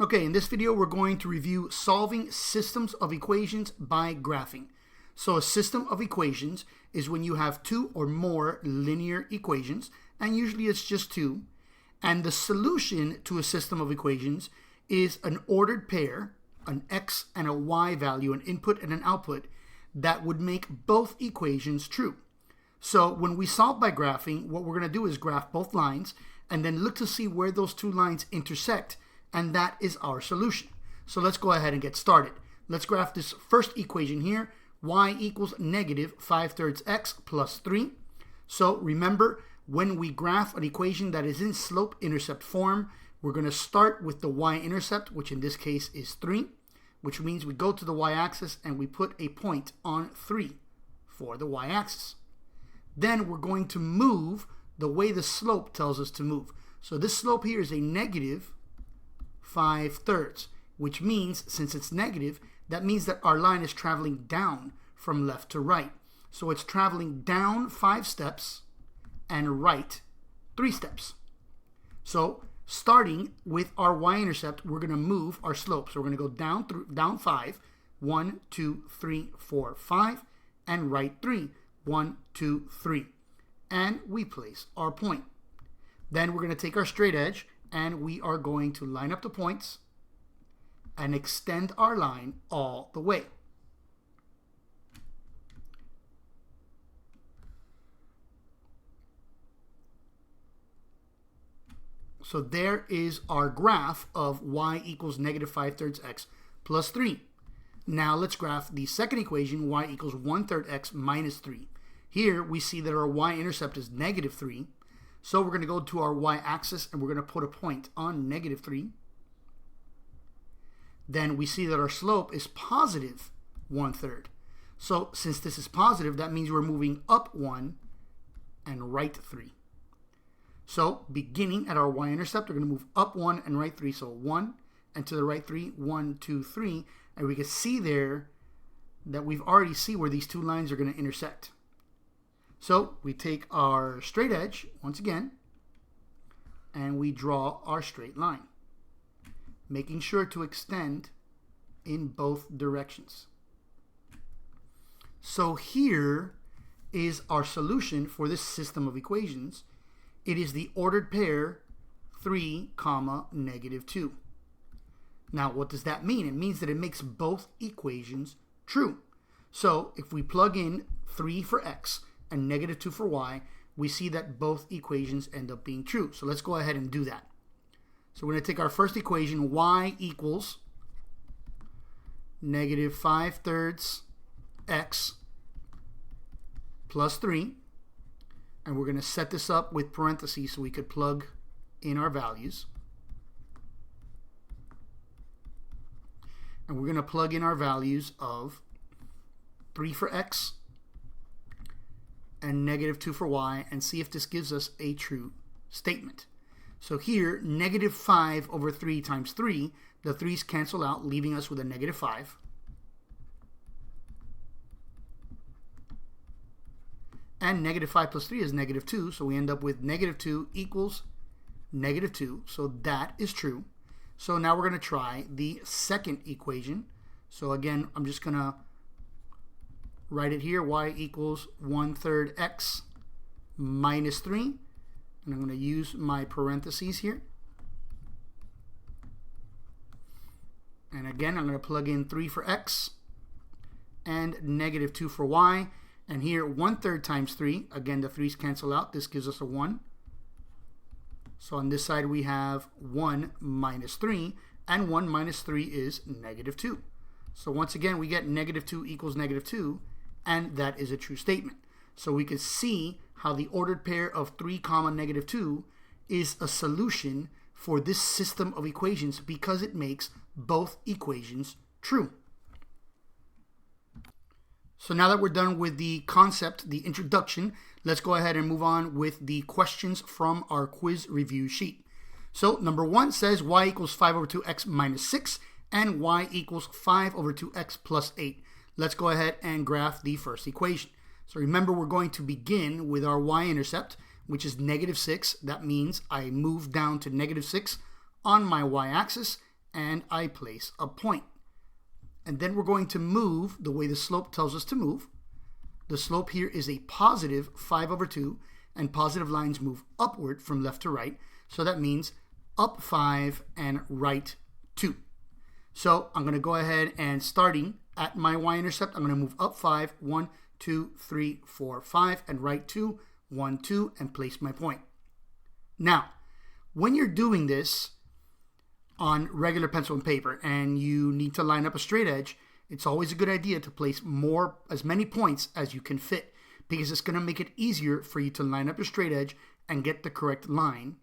Okay, in this video we're going to review solving systems of equations by graphing. So a system of equations is when you have two or more linear equations, and usually it's just two, and the solution to a system of equations is an ordered pair, an x and a y value, an input and an output, that would make both equations true. So when we solve by graphing, what we're going to do is graph both lines and then look to see where those two lines intersect, and that is our solution. So let's go ahead and get started. Let's graph this first equation here, y equals negative 5/3 x plus 3. So remember, when we graph an equation that is in slope-intercept form, we're going to start with the y-intercept, which in this case is 3, which means we go to the y-axis and we put a point on 3 for the y-axis. Then we're going to move the way the slope tells us to move. So this slope here is a negative 5/3, which means, since it's negative, that means that our line is traveling down from left to right. So it's traveling down 5 steps and right 3 steps. So starting with our y-intercept, we're going to move our slope. So we're going to go down 5, 1, 2, 3, 4, 5, and right 3, 1, 2, 3. And we place our point. Then we're going to take our straight edge and we are going to line up the points and extend our line all the way. So there is our graph of y equals negative 5/3 x plus 3. Now let's graph the second equation, y equals 1/3 x minus 3. Here we see that our y-intercept is negative 3. So we're going to go to our y-axis and we're going to put a point on negative 3. Then we see that our slope is positive 1/3. So since this is positive, that means we're moving up 1 and right 3. So beginning at our y-intercept, we're going to move up 1 and right 3. So 1 and to the right 3, 1, 2, 3. And we can see there that we've already seen where these two lines are going to intersect. So we take our straight edge once again and we draw our straight line, making sure to extend in both directions. So here is our solution for this system of equations. It is the ordered pair 3, negative 2. Now what does that mean? It means that it makes both equations true. So if we plug in 3 for x and negative 2 for y, we see that both equations end up being true. So let's go ahead and do that. So we're going to take our first equation, y equals negative 5/3 x plus 3. And we're going to set this up with parentheses so we could plug in our values. And we're going to plug in our values of 3 for x and negative 2 for y, and see if this gives us a true statement. So here, negative 5 over 3 times 3, the 3's cancel out, leaving us with a negative 5. And negative 5 plus 3 is negative 2, so we end up with negative 2 equals negative 2, so that is true. So now we're going to try the second equation. So again, I'm just going to write it here, y equals 1/3 x minus 3, and I'm going to use my parentheses here. And again, I'm going to plug in 3 for x and negative 2 for y. And here, 1/3 times 3, again, the 3's cancel out. This gives us a 1. So on this side, we have 1 minus 3, and 1 minus 3 is negative 2. So once again, we get negative 2 equals negative 2, and that is a true statement. So we can see how the ordered pair of 3, negative 2 is a solution for this system of equations because it makes both equations true. So now that we're done with the concept, the introduction, let's go ahead and move on with the questions from our quiz review sheet. So number 1 says y equals 5 over 2x minus 6 and y equals 5 over 2x plus 8. Let's go ahead and graph the first equation. So remember, we're going to begin with our y-intercept, which is negative 6. That means I move down to negative 6 on my y-axis, and I place a point. And then we're going to move the way the slope tells us to move. The slope here is a positive 5/2, and positive lines move upward from left to right. So that means up 5 and right 2. So I'm going to go ahead and starting at my y-intercept, I'm going to move up 5, 1, 2, 3, 4, 5, and right 2, 1, 2, and place my point. Now, when you're doing this on regular pencil and paper and you need to line up a straight edge, it's always a good idea to place as many points as you can fit, because it's going to make it easier for you to line up your straight edge and get the correct line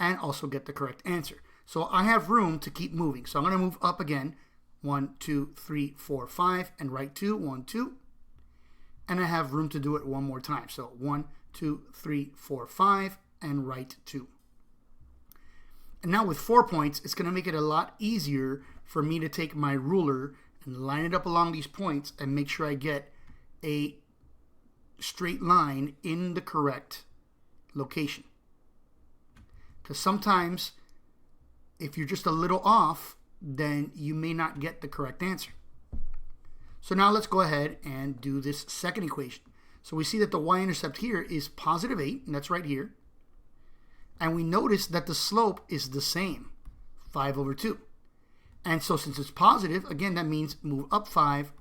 and also get the correct answer. So I have room to keep moving. So I'm going to move up again, 1, 2, 3, 4, 5, and right 2, 1, 2. And I have room to do it one more time. So 1, 2, 3, 4, 5, and right 2. And now with 4 points, it's going to make it a lot easier for me to take my ruler and line it up along these points and make sure I get a straight line in the correct location. Because sometimes if you're just a little off, then you may not get the correct answer. So now let's go ahead and do this second equation. So we see that the y-intercept here is positive 8, and that's right here. And we notice that the slope is the same, 5/2. And so since it's positive, again, that means move up 5,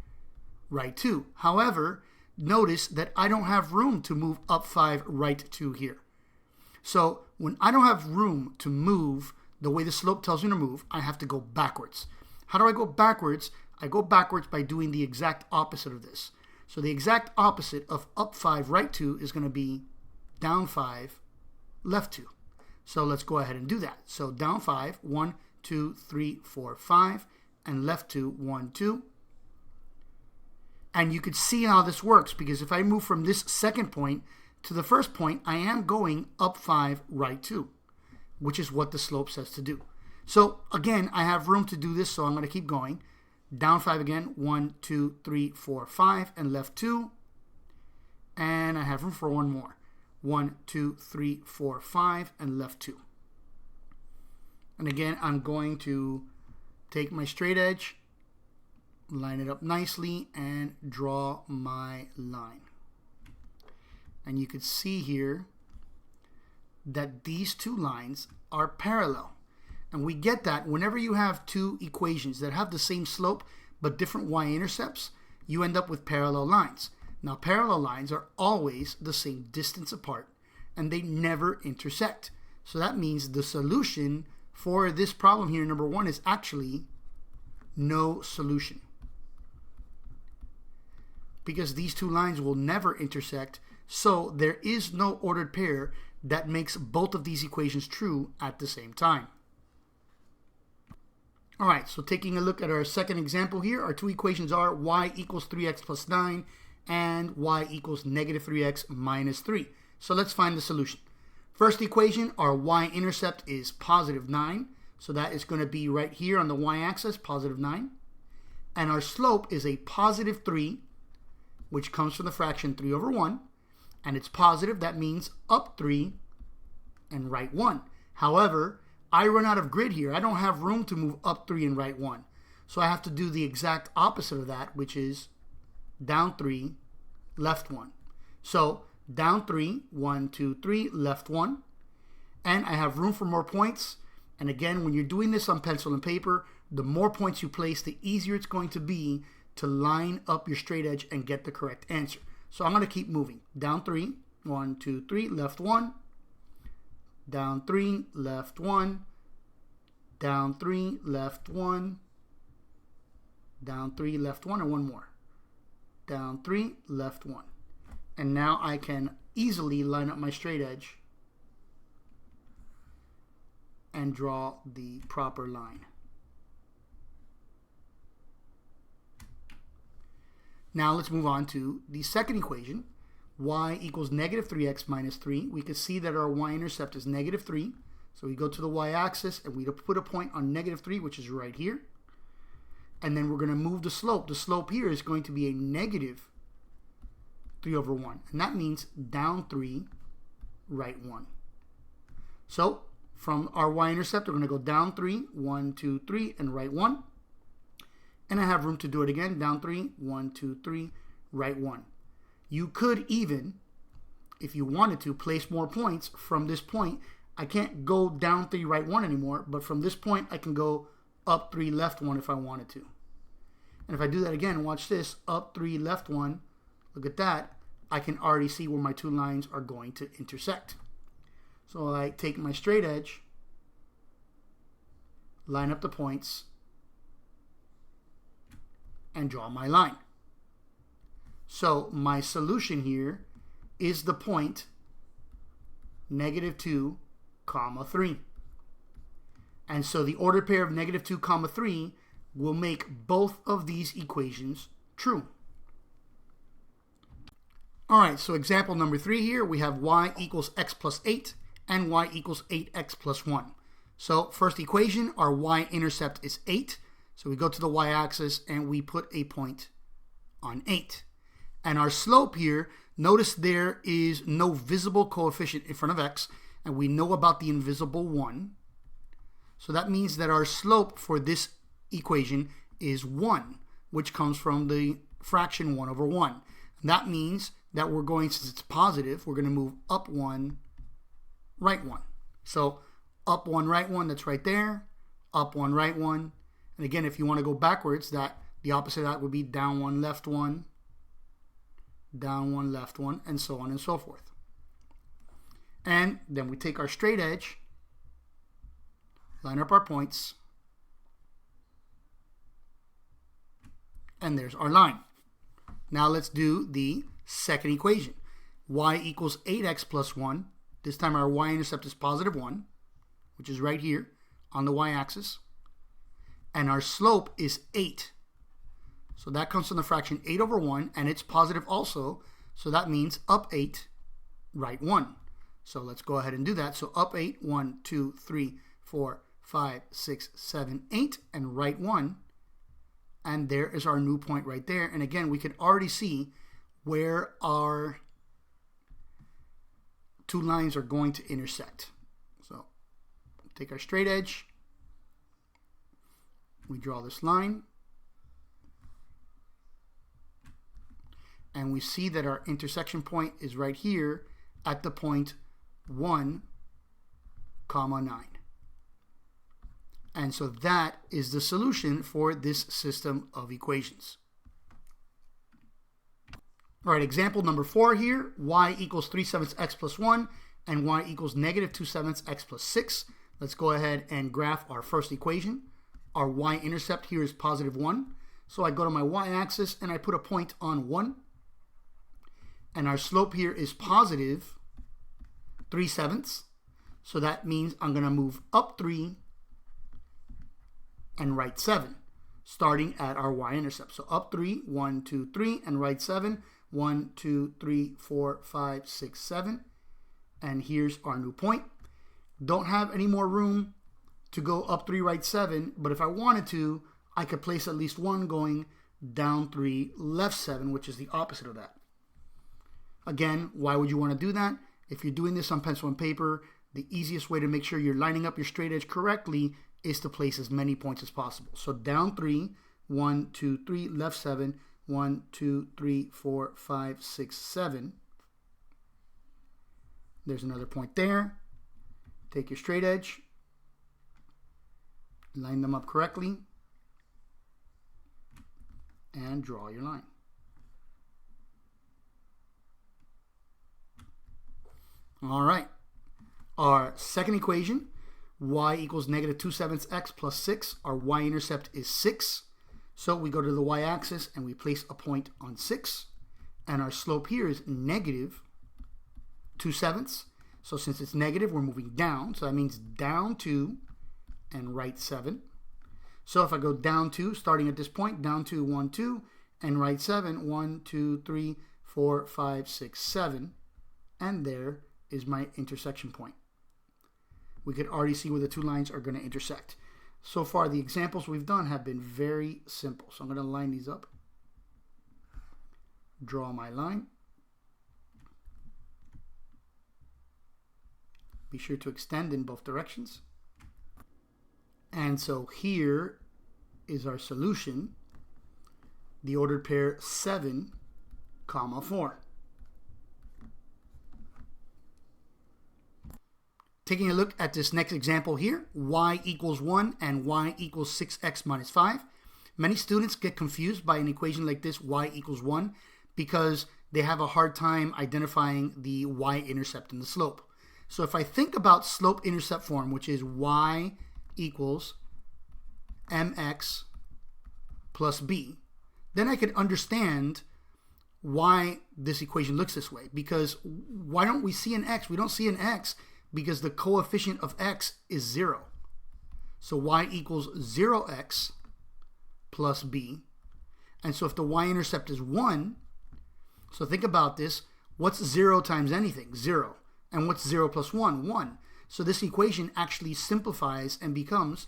right 2. However, notice that I don't have room to move up 5, right 2 here. So when I don't have room to move the way the slope tells me to move, I have to go backwards. How do I go backwards? I go backwards by doing the exact opposite of this. So the exact opposite of up 5, right 2 is going to be down 5, left 2. So let's go ahead and do that. So down 5, 1, 2, 3, 4, 5, and left 2, 1, 2. And you could see how this works, because if I move from this second point to the first point, I am going up 5, right 2, which is what the slope says to do. So again, I have room to do this, so I'm going to keep going. Down 5 again, 1, 2, 3, 4, 5, and left 2. And I have room for one more. 1, 2, 3, 4, 5, and left 2. And again, I'm going to take my straight edge, line it up nicely, and draw my line. And you can see here that these two lines are parallel. And we get that whenever you have two equations that have the same slope but different y-intercepts, you end up with parallel lines. Now, parallel lines are always the same distance apart, and they never intersect. So that means the solution for this problem here, number 1, is actually no solution, because these two lines will never intersect. So there is no ordered pair that makes both of these equations true at the same time. All right, so taking a look at our second example here, our two equations are y equals 3x plus 9 and y equals negative 3x minus 3. So let's find the solution. First equation, our y-intercept is positive 9. So that is going to be right here on the y-axis, positive 9. And our slope is a positive 3, which comes from the fraction 3/1. And it's positive, that means up 3 and right 1. However, I run out of grid here. I don't have room to move up 3 and right 1. So I have to do the exact opposite of that, which is down 3, left 1. So down 3, 1, 2, 3, left 1. And I have room for more points. And again, when you're doing this on pencil and paper, the more points you place, the easier it's going to be to line up your straight edge and get the correct answer. So I'm going to keep moving. Down 3, 1, 2, 3, left 1. Down 3, left 1. Down 3, left 1. Down 3, left 1, and one more. Down 3, left 1. And now I can easily line up my straight edge and draw the proper line. Now let's move on to the second equation. Y equals negative 3x minus 3. We can see that our y-intercept is negative 3. So we go to the y-axis and we put a point on negative 3, which is right here. And then we're going to move the slope. The slope here is going to be a negative 3/1. And that means down 3, right 1. So from our y-intercept, we're going to go down 3, 1, 2, 3, and right 1. And I have room to do it again, down 3, 1, 2, 3, right 1. You could even, if you wanted to, place more points from this point. I can't go down 3, right 1 anymore, but from this point, I can go up 3, left 1 if I wanted to. And if I do that again, watch this, up 3, left 1, look at that, I can already see where my two lines are going to intersect. So I take my straight edge, line up the points, and draw my line. So my solution here is the point -2, 3. And so the ordered pair of -2, 3 will make both of these equations true. All right, so example number 3 here, we have y equals x plus 8 and y equals 8x plus 1. So first equation, our y-intercept is 8. So we go to the y-axis and we put a point on 8. And our slope here, notice there is no visible coefficient in front of x, and we know about the invisible 1. So that means that our slope for this equation is 1, which comes from the fraction 1 over 1. And that means that we're going, since it's positive, we're going to move up 1, right 1. So up 1, right 1, that's right there. Up 1, right 1. And again, if you want to go backwards, that the opposite of that would be down 1, left 1, down 1, left 1, and so on and so forth. And then we take our straight edge, line up our points, and there's our line. Now let's do the second equation. Y equals 8x plus 1. This time our y-intercept is positive 1, which is right here on the y-axis. And our slope is 8. So that comes from the fraction 8 over 1, and it's positive also. So that means up 8, right 1. So let's go ahead and do that. So up 8, 1, 2, 3, 4, 5, 6, 7, 8, and right 1. And there is our new point right there. And again, we can already see where our two lines are going to intersect. So take our straight edge. We draw this line. And we see that our intersection point is right here at the point 1, 9. And so that is the solution for this system of equations. All right, example number 4 here, y equals 3/7 x plus 1 and y equals -2/7 x plus 6. Let's go ahead and graph our first equation. Our y-intercept here is positive 1. So I go to my y-axis and I put a point on 1. And our slope here is positive 3/7. So that means I'm going to move up 3 and right 7, starting at our y-intercept. So up 3, 1, 2, 3, and right 7, 1, 2, 3, 4, 5, 6, 7. And here's our new point. Don't have any more room to go up 3, right 7, but if I wanted to, I could place at least one going down 3, left 7, which is the opposite of that. Again, why would you want to do that? If you're doing this on pencil and paper, the easiest way to make sure you're lining up your straight edge correctly is to place as many points as possible. So down 3, 1, 2, 3, left 7, 1, 2, 3, 4, 5, 6, 7. There's another point there. Take your straight edge, line them up correctly, and draw your line. All right, our second equation, y equals -2/7 x plus 6. Our y-intercept is 6. So we go to the y-axis and we place a point on 6. And our slope here is -2/7. So since it's negative, we're moving down. So that means down 2 and right 7. So if I go down 2, starting at this point, down 2, 1, 2, and right 7, 1, 2, 3, 4, 5, 6, 7. And there is my intersection point. We could already see where the two lines are going to intersect. So far, the examples we've done have been very simple. So I'm going to line these up, draw my line. Be sure to extend in both directions. And so here is our solution, the ordered pair 7, 4. Taking a look at this next example here, y equals 1 and y equals 6x minus 5. Many students get confused by an equation like this, y equals 1, because they have a hard time identifying the y-intercept and the slope. So if I think about slope-intercept form, which is y equals mx plus b, then I could understand why this equation looks this way. Because why don't we see an x? We don't see an x because the coefficient of x is 0. So y equals 0x plus b. And so if the y-intercept is 1, so think about this, what's 0 times anything? 0. And what's 0 plus 1? 1. So this equation actually simplifies and becomes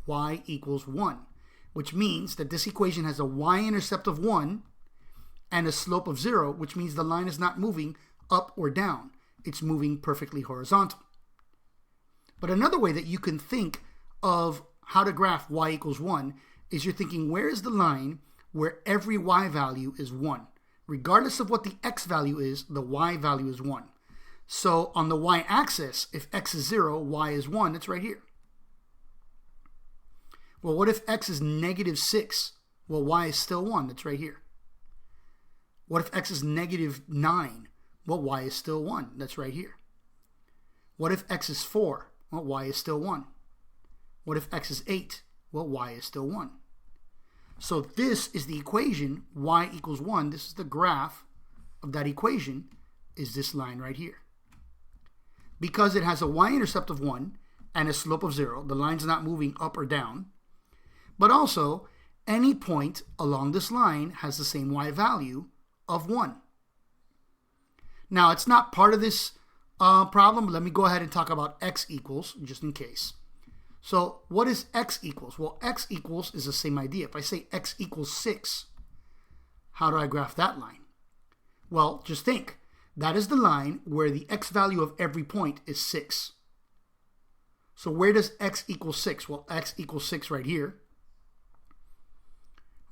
y equals 1, which means that this equation has a y-intercept of 1 and a slope of 0, which means the line is not moving up or down. It's moving perfectly horizontal. But another way that you can think of how to graph y equals 1 is you're thinking, where is the line where every y value is 1? Regardless of what the x value is, the y value is 1. So on the y-axis, if x is 0, y is 1, it's right here. Well, what if x is negative 6? Well, y is still 1, that's right here. What if x is negative 9? Well, y is still 1, that's right here. What if x is 4? Well, y is still 1. What if x is 8? Well, y is still 1. So this is the equation, y equals 1. This is the graph of that equation, is this line right here. Because it has a y-intercept of 1 and a slope of 0, the line's not moving up or down, but also any point along this line has the same y value of 1. Now, it's not part of this problem, but let me go ahead and talk about x equals, just in case. So what is x equals? Well, x equals is the same idea. If I say x equals 6, how do I graph that line? Well, just think. That is the line where the x value of every point is 6. So where does x equal 6? Well, x equals 6 right here.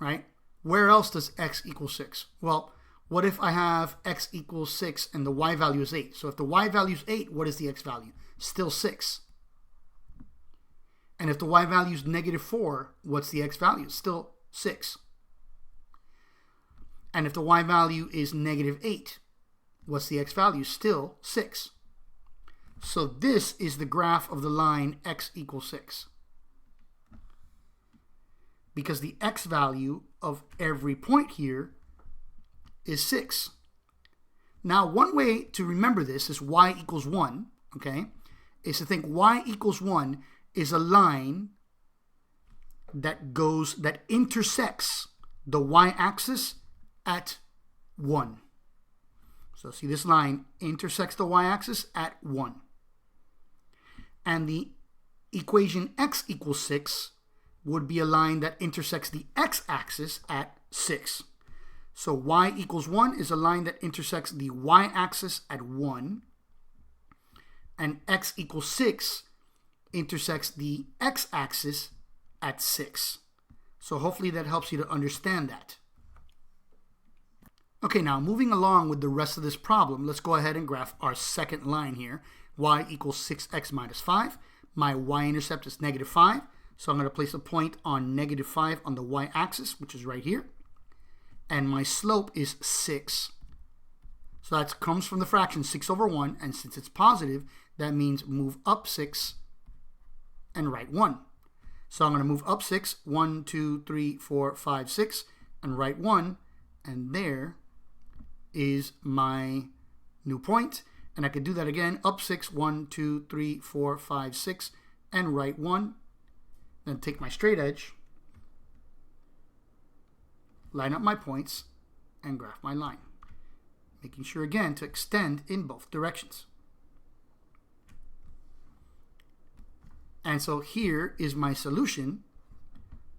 Right? Where else does x equal 6? Well, what if I have x equals 6 and the y value is 8? So if the y value is 8, what is the x value? Still 6. And if the y value is negative 4, what's the x value? Still 6. And if the y value is negative 8, what's the x value? Still 6. So this is the graph of the line x equals 6. Because the x value of every point here is 6. Now, one way to remember this is y equals 1, okay, is to think y equals 1 is a line that intersects the y-axis at 1. So see, this line intersects the y-axis at 1. And the equation x equals 6 would be a line that intersects the x-axis at 6. So y equals 1 is a line that intersects the y-axis at 1. And x equals 6 intersects the x-axis at 6. So hopefully that helps you to understand that. Okay, now moving along with the rest of this problem, let's go ahead and graph our second line here. Y equals 6x minus 5. My y-intercept is negative 5. So I'm going to place a point on negative 5 on the y-axis, which is right here. And my slope is 6. So that comes from the fraction 6 over 1. And since it's positive, that means move up 6 and write 1. So I'm going to move up 6, 1, 2, 3, 4, 5, 6, and write 1. And there is my new point. And I could do that again, up 6, 1, 2, 3, 4, 5, 6, and write 1. Then take my straight edge, line up my points, and graph my line. Making sure again to extend in both directions. And so here is my solution,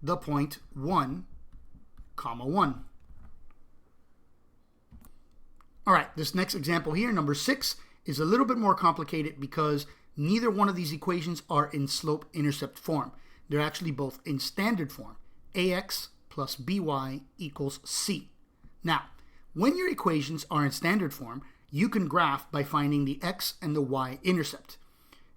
the point 1, 1. All right, this next example here, number 6, is a little bit more complicated because neither one of these equations are in slope-intercept form. They're actually both in standard form. ax plus by equals c. Now, when your equations are in standard form, you can graph by finding the x and the y-intercept.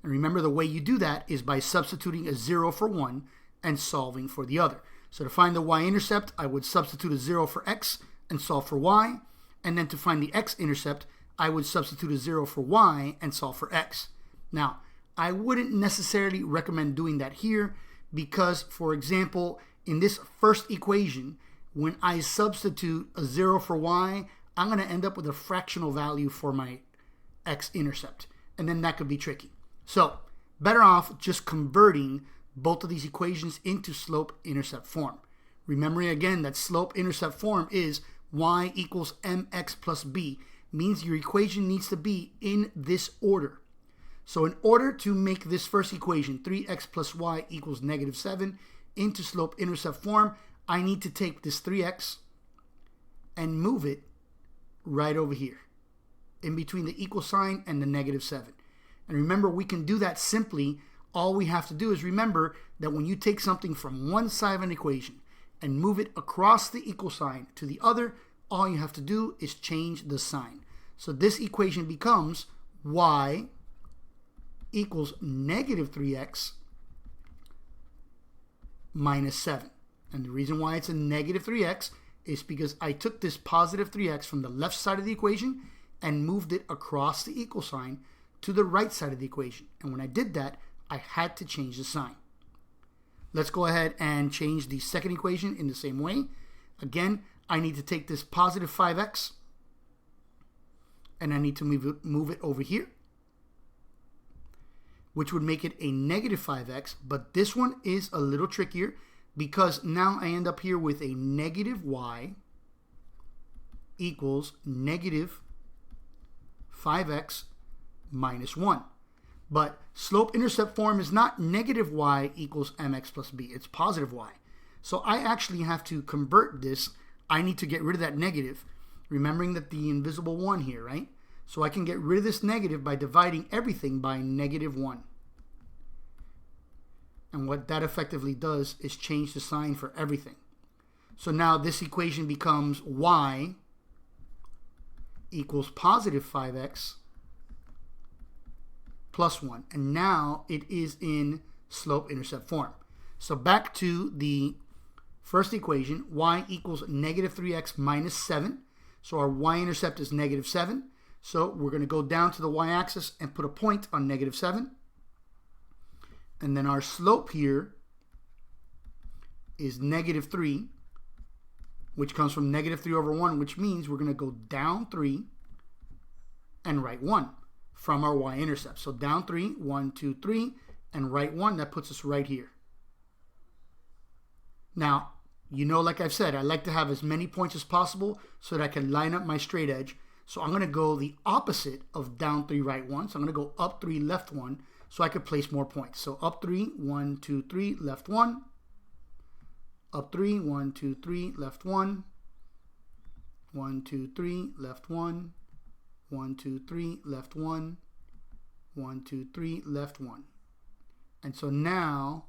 And remember, the way you do that is by substituting a 0 for one and solving for the other. So to find the y-intercept, I would substitute a 0 for x and solve for y. And then to find the x-intercept, I would substitute a 0 for y and solve for x. Now, I wouldn't necessarily recommend doing that here because, for example, in this first equation, when I substitute a 0 for y, I'm going to end up with a fractional value for my x-intercept. And then that could be tricky. So, better off just converting both of these equations into slope-intercept form. Remembering again that slope-intercept form is y equals mx plus b, means your equation needs to be in this order. So in order to make this first equation, 3x plus y equals negative 7, into slope-intercept form, I need to take this 3x and move it right over here, in between the equal sign and the negative 7. And remember, we can do that simply. All we have to do is remember that when you take something from one side of an equation and move it across the equal sign to the other, all you have to do is change the sign. So this equation becomes y equals negative 3x minus 7. And the reason why it's a negative 3x is because I took this positive 3x from the left side of the equation and moved it across the equal sign to the right side of the equation. And when I did that, I had to change the sign. Let's go ahead and change the second equation in the same way. Again, I need to take this positive 5x and I need to move it over here, which would make it a negative 5x. But this one is a little trickier because now I end up here with a negative y equals negative 5x minus 1. But slope-intercept form is not negative y equals mx plus b. It's positive y. So I actually have to convert this. I need to get rid of that negative, remembering that the invisible 1 here, right? So I can get rid of this negative by dividing everything by negative 1. And what that effectively does is change the sign for everything. So now this equation becomes y equals positive 5x plus 1. And now it is in slope-intercept form. So back to the first equation, y equals negative 3x minus 7. So our y-intercept is negative 7. So we're going to go down to the y-axis and put a point on negative 7. And then our slope here is negative 3, which comes from negative 3 over 1, which means we're going to go down 3 and right 1 from our y-intercept. So down 3, 1, 2, 3, and right 1. That puts us right here. Now, you know, like I've said, I like to have as many points as possible so that I can line up my straight edge. So I'm going to go the opposite of down 3, right 1. So I'm going to go up 3, left 1, so I could place more points. So up 3, 1, 2, 3, left 1. Up 3, 1, 2, 3, left 1. 1, 2, 3, left 1. 1, 2, 3, left 1. 1, 2, 3, left 1. And so now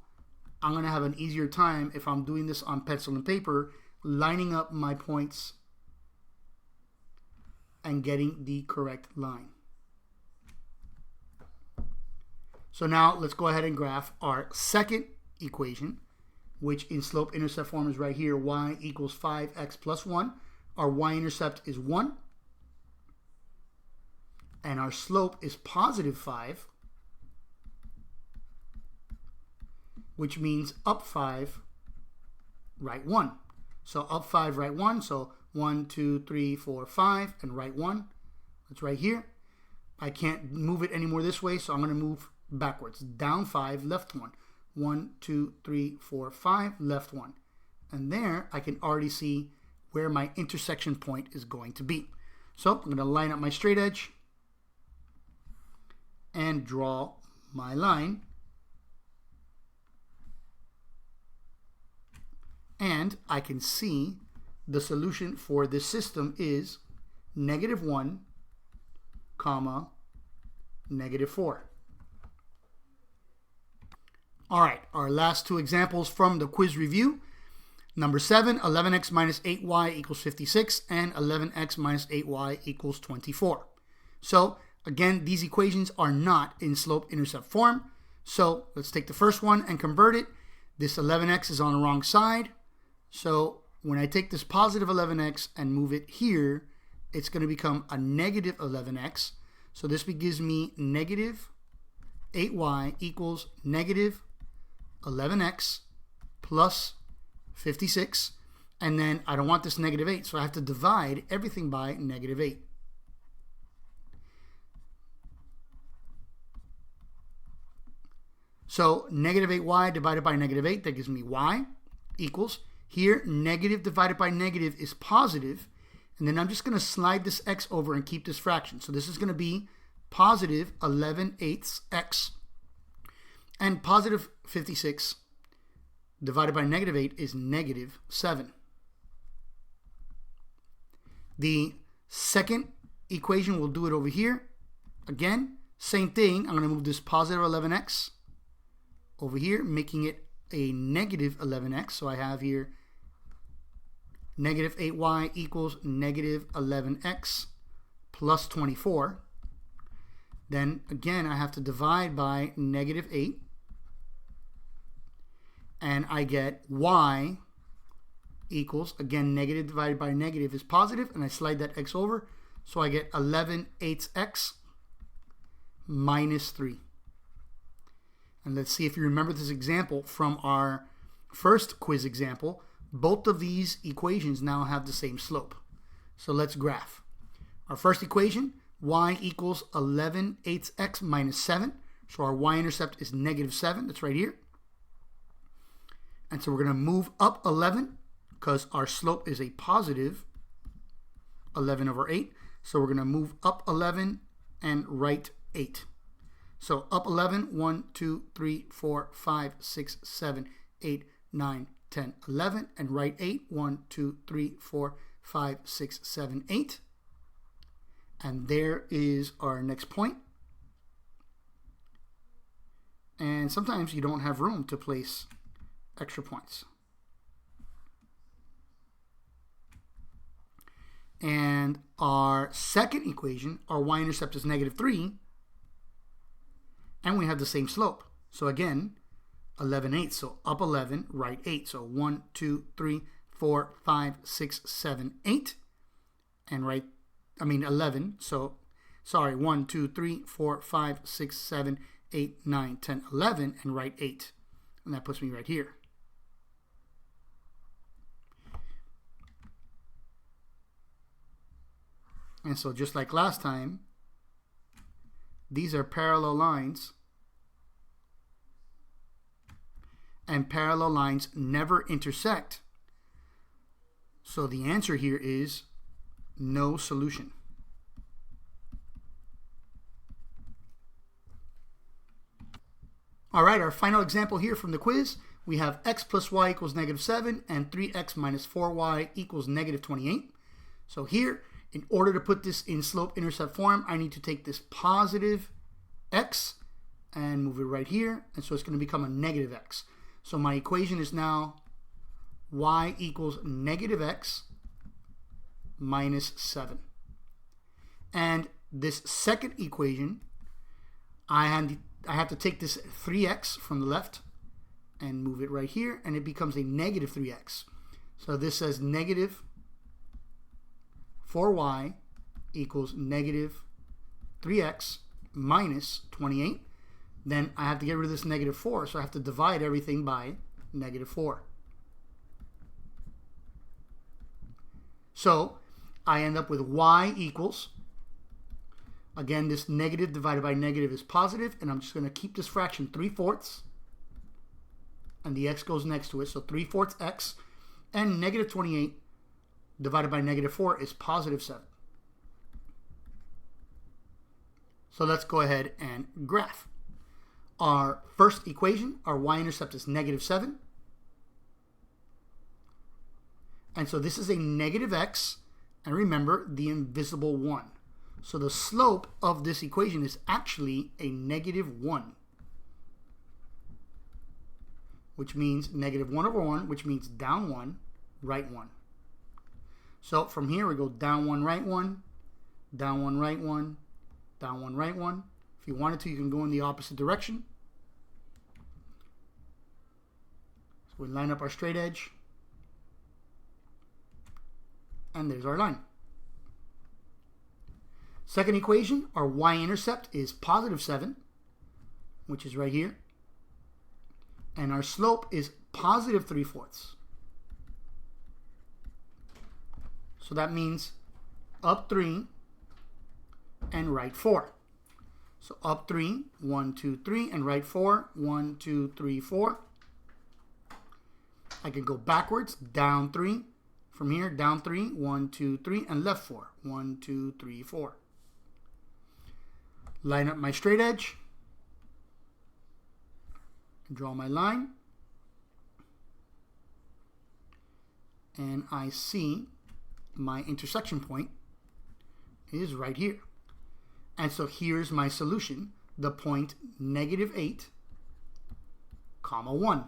I'm going to have an easier time if I'm doing this on pencil and paper, lining up my points and getting the correct line. So now let's go ahead and graph our second equation, which in slope-intercept form is right here, y equals 5x plus 1. Our y-intercept is 1. And our slope is positive 5, which means up 5, right 1. So up 5, right 1. So 1, 2, 3, 4, 5, and right 1. That's right here. I can't move it anymore this way, so I'm going to move backwards. Down 5, left 1. 1, 2, 3, 4, 5, left 1. And there I can already see where my intersection point is going to be. So I'm going to line up my straight edge and draw my line. And I can see the solution for this system is negative 1, comma, negative 4. All right, our last two examples from the quiz review. Number 7, 11x minus 8y equals 56, and 11x minus 8y equals 24. So again, these equations are not in slope-intercept form. So let's take the first one and convert it. This 11x is on the wrong side. So when I take this positive 11x and move it here, it's going to become a negative 11x. So this gives me negative 8y equals negative 11x plus 56. And then I don't want this negative 8, so I have to divide everything by negative 8. So negative 8y divided by negative 8, that gives me y equals, here negative divided by negative is positive, and then I'm just going to slide this x over and keep this fraction. So this is going to be positive 11/8 x, and positive 56 divided by negative 8 is negative 7. The second equation, we'll do it over here. Again, same thing. I'm going to move this positive 11x over here, making it a negative 11x. So I have here negative 8y equals negative 11x plus 24. Then again, I have to divide by negative 8. And I get y equals, again, negative divided by negative is positive, and I slide that x over. So I get 11/8 x minus 3. And let's see if you remember this example from our first quiz example. Both of these equations now have the same slope. So let's graph. Our first equation, y equals 11/8 x minus 7. So our y-intercept is negative 7. That's right here. And so we're going to move up 11 because our slope is a positive 11 over 8. So we're going to move up 11 and right 8. So up 11, 1, 2, 3, 4, 5, 6, 7, 8, 9, 10, 11, and right 8, 1, 2, 3, 4, 5, 6, 7, 8. And there is our next point. And sometimes you don't have room to place extra points. And our second equation, our y-intercept is negative 3, and we have the same slope. So again, 11/8, so up 11, right 8. So 1, 2, 3, 4, 5, 6, 7, 8, and 11. So, sorry, 1, 2, 3, 4, 5, 6, 7, 8, 9, 10, 11, and right 8. And that puts me right here. And so just like last time, these are parallel lines, and parallel lines never intersect. So the answer here is no solution. All right, our final example here from the quiz, we have x plus y equals negative 7 and 3x minus 4y equals negative 28. So here, in order to put this in slope-intercept form, I need to take this positive x and move it right here. And so it's going to become a negative x. So my equation is now y equals negative x minus 7. And this second equation, I have to take this 3x from the left and move it right here, and it becomes a negative 3x. So this says negative 4y equals negative 3x minus 28. Then I have to get rid of this negative 4, so I have to divide everything by negative 4. So I end up with y equals, again, this negative divided by negative is positive, and I'm just going to keep this fraction 3/4, and the x goes next to it, so 3/4 x, and negative 28 divided by negative 4 is positive 7. So let's go ahead and graph. Our first equation, our y-intercept is negative 7. And so this is a negative x, and remember the invisible 1. So the slope of this equation is actually a negative 1. which means negative 1 over 1, which means down 1, right 1. So from here we go down 1, right 1, down 1, right 1, down 1, right 1. If you wanted to, you can go in the opposite direction. So we line up our straight edge. And there's our line. Second equation, our y-intercept is positive 7, which is right here. And our slope is positive 3/4. So that means up 3 and right 4. So up 3, 1, 2, 3, and right 4, 1, 2, 3, 4. I can go backwards, down 3. From here, down 3, 1, 2, 3, and left 4, 1, 2, 3, 4. Line up my straight edge. Draw my line. And I see my intersection point is right here. And so here's my solution, the point negative 8, comma 1.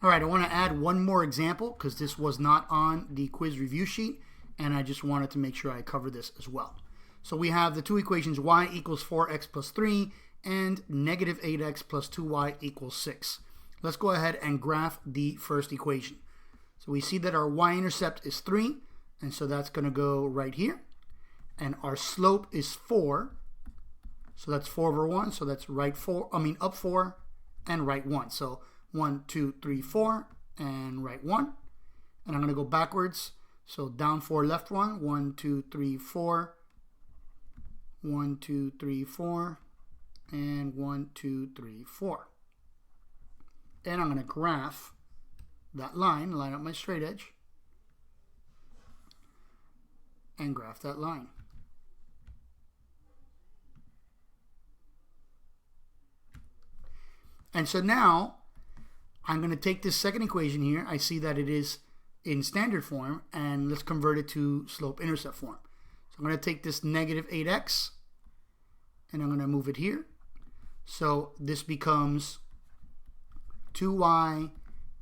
All right, I want to add one more example because this was not on the quiz review sheet, and I just wanted to make sure I cover this as well. So we have the two equations, y equals 4x plus 3 and negative 8x plus 2y equals 6. Let's go ahead and graph the first equation. So we see that our y-intercept is 3, and so that's going to go right here. And our slope is 4, so that's 4 over 1, so that's up 4 and right 1. So 1, 2, 3, 4, and right 1. And I'm going to go backwards. So down 4, left 1, 1, 2, 3, 4, 1, 2, 3, 4, and 1, 2, 3, 4. And I'm going to graph that line up my straight edge, and graph that line. And so now I'm going to take this second equation here. I see that it is in standard form, and let's convert it to slope-intercept form. So I'm going to take this negative 8x, and I'm going to move it here. So this becomes 2y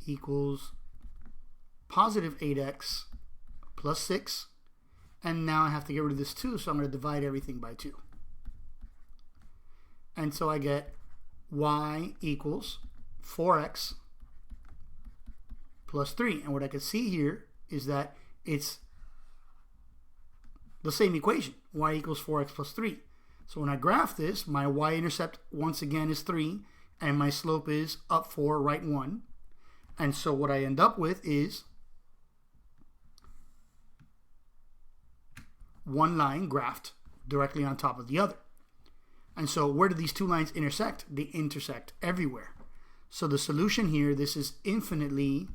equals positive 8x plus 6. And now I have to get rid of this 2, so I'm going to divide everything by 2. And so I get y equals 4x plus 3. And what I can see here is that it's the same equation, y equals 4x plus 3. So when I graph this, my y-intercept once again is 3, and my slope is up 4, right 1. And so what I end up with is one line graphed directly on top of the other. And so where do these two lines intersect? They intersect everywhere. So the solution here, this is infinitely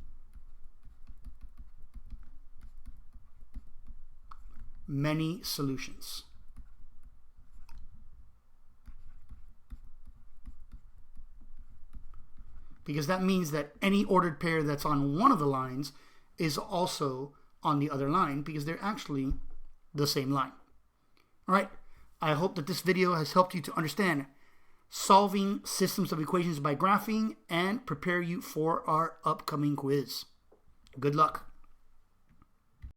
many solutions. Because that means that any ordered pair that's on one of the lines is also on the other line, because they're actually the same line. All right, I hope that this video has helped you to understand solving systems of equations by graphing and prepare you for our upcoming quiz. Good luck.